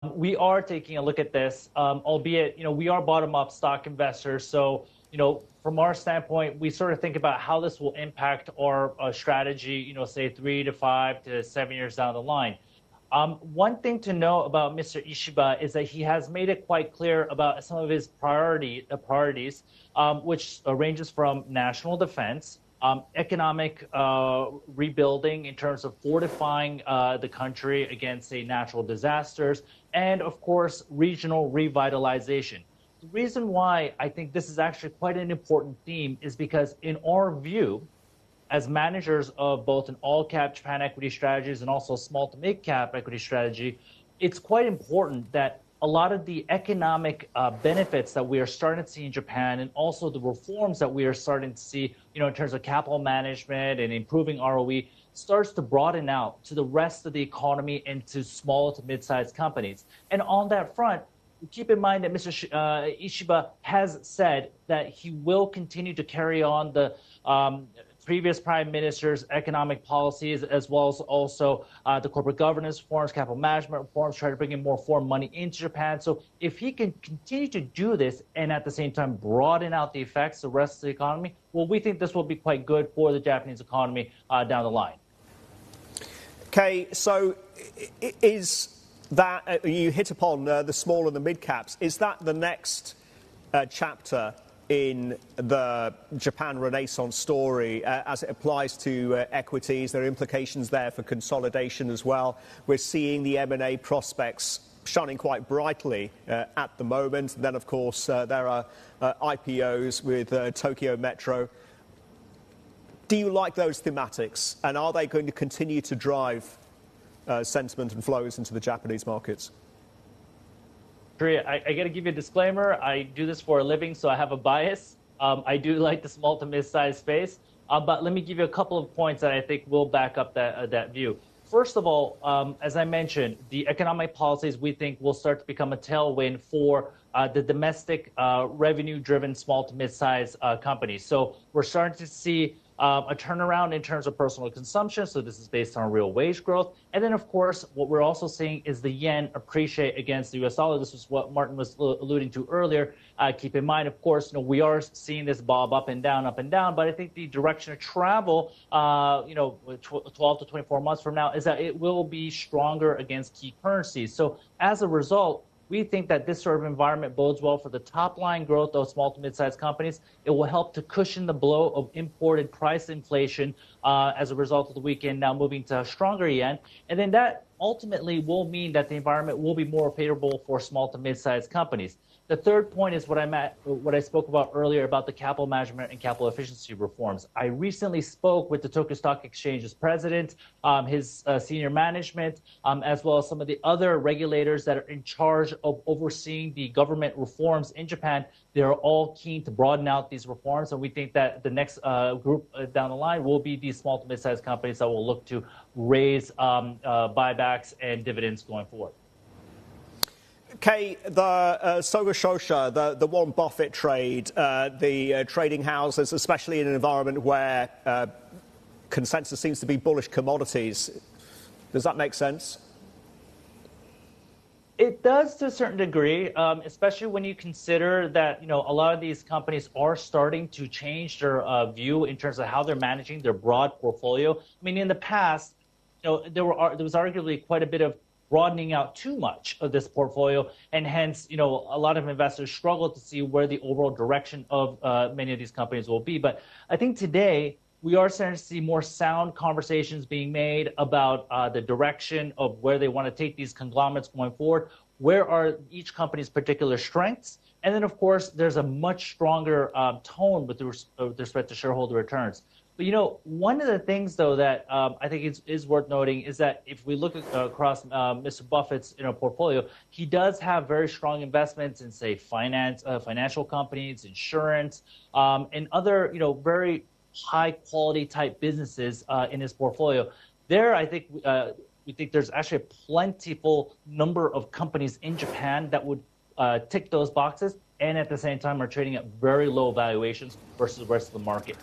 We are taking a look at this, albeit, we are bottom-up stock investors. So, from our standpoint, we sort of think about how this will impact our strategy, say 3 to 5 to 7 years down the line. One thing to know about Mr. Ishiba is that he has made it quite clear about some of his priorities, which ranges from national defense, economic rebuilding in terms of fortifying the country against, say, natural disasters, and, of course, regional revitalization. The reason why I think this is actually quite an important theme is because, in our view, as managers of both an all-cap Japan equity strategies and also small to mid-cap equity strategy, it's quite important that a lot of the economic benefits that we are starting to see in Japan, and also the reforms that we are starting to see, in terms of capital management and improving ROE, starts to broaden out to the rest of the economy and to small to mid-sized companies. And on that front, keep in mind that Mr. Ishiba has said that he will continue to carry on the previous prime minister's economic policies, as well as also the corporate governance reforms, capital management reforms, try to bring in more foreign money into Japan. So if he can continue to do this and at the same time broaden out the effects of the rest of the economy, well, we think this will be quite good for the Japanese economy down the line. Okay, so is that, you hit upon the small and the mid caps, is that the next chapter in the Japan Renaissance story as it applies to equities? There are implications there for consolidation as well. We're seeing the M&A prospects shining quite brightly at the moment. And then, of course, there are IPOs with Tokyo Metro. Do you like those thematics? And are they going to continue to drive sentiment and flows into the Japanese markets? I got to give you a disclaimer. I do this for a living, so I have a bias. I do like the small to mid-sized space. But let me give you a couple of points that I think will back up that view. First of all, as I mentioned, the economic policies we think will start to become a tailwind for the domestic revenue-driven small to mid-sized companies. So we're starting to see a turnaround in terms of personal consumption. So this is based on real wage growth. And then, of course, what we're also seeing is the yen appreciate against the U.S. dollar. This was what Martin was alluding to earlier. Keep in mind, of course, we are seeing this bob up and down. But I think the direction of travel, 12 to 24 months from now, is that it will be stronger against key currencies. So as a result, we think that this sort of environment bodes well for the top-line growth of small to mid-sized companies. It will help to cushion the blow of imported price inflation as a result of the weekend now moving to a stronger yen. And then that ultimately will mean that the environment will be more favorable for small to mid-sized companies. The third point is what I spoke about earlier about the capital management and capital efficiency reforms. I recently spoke with the Tokyo Stock Exchange's president, his senior management, as well as some of the other regulators that are in charge of overseeing the government reforms in Japan. They're all keen to broaden out these reforms, and we think that the next group down the line will be these small to mid-sized companies that will look to raise buybacks and dividends going forward. Kei, the Soga Shosha, the Warren Buffett trade, the trading houses, especially in an environment where consensus seems to be bullish commodities, does that make sense? It does to a certain degree, especially when you consider that, a lot of these companies are starting to change their view in terms of how they're managing their broad portfolio. I mean, in the past, there was arguably quite a bit of broadening out too much of this portfolio, and hence, a lot of investors struggle to see where the overall direction of many of these companies will be. But I think today we are starting to see more sound conversations being made about the direction of where they want to take these conglomerates going forward. Where are each company's particular strengths? And then, of course, there's a much stronger tone with respect to shareholder returns. But, one of the things, though, that I think is worth noting is that if we look across Mr. Buffett's portfolio, he does have very strong investments in, say, financial companies, insurance, and other, very high-quality type businesses in his portfolio. There, I think we think there's actually a plentiful number of companies in Japan that would tick those boxes, and at the same time are trading at very low valuations versus the rest of the market.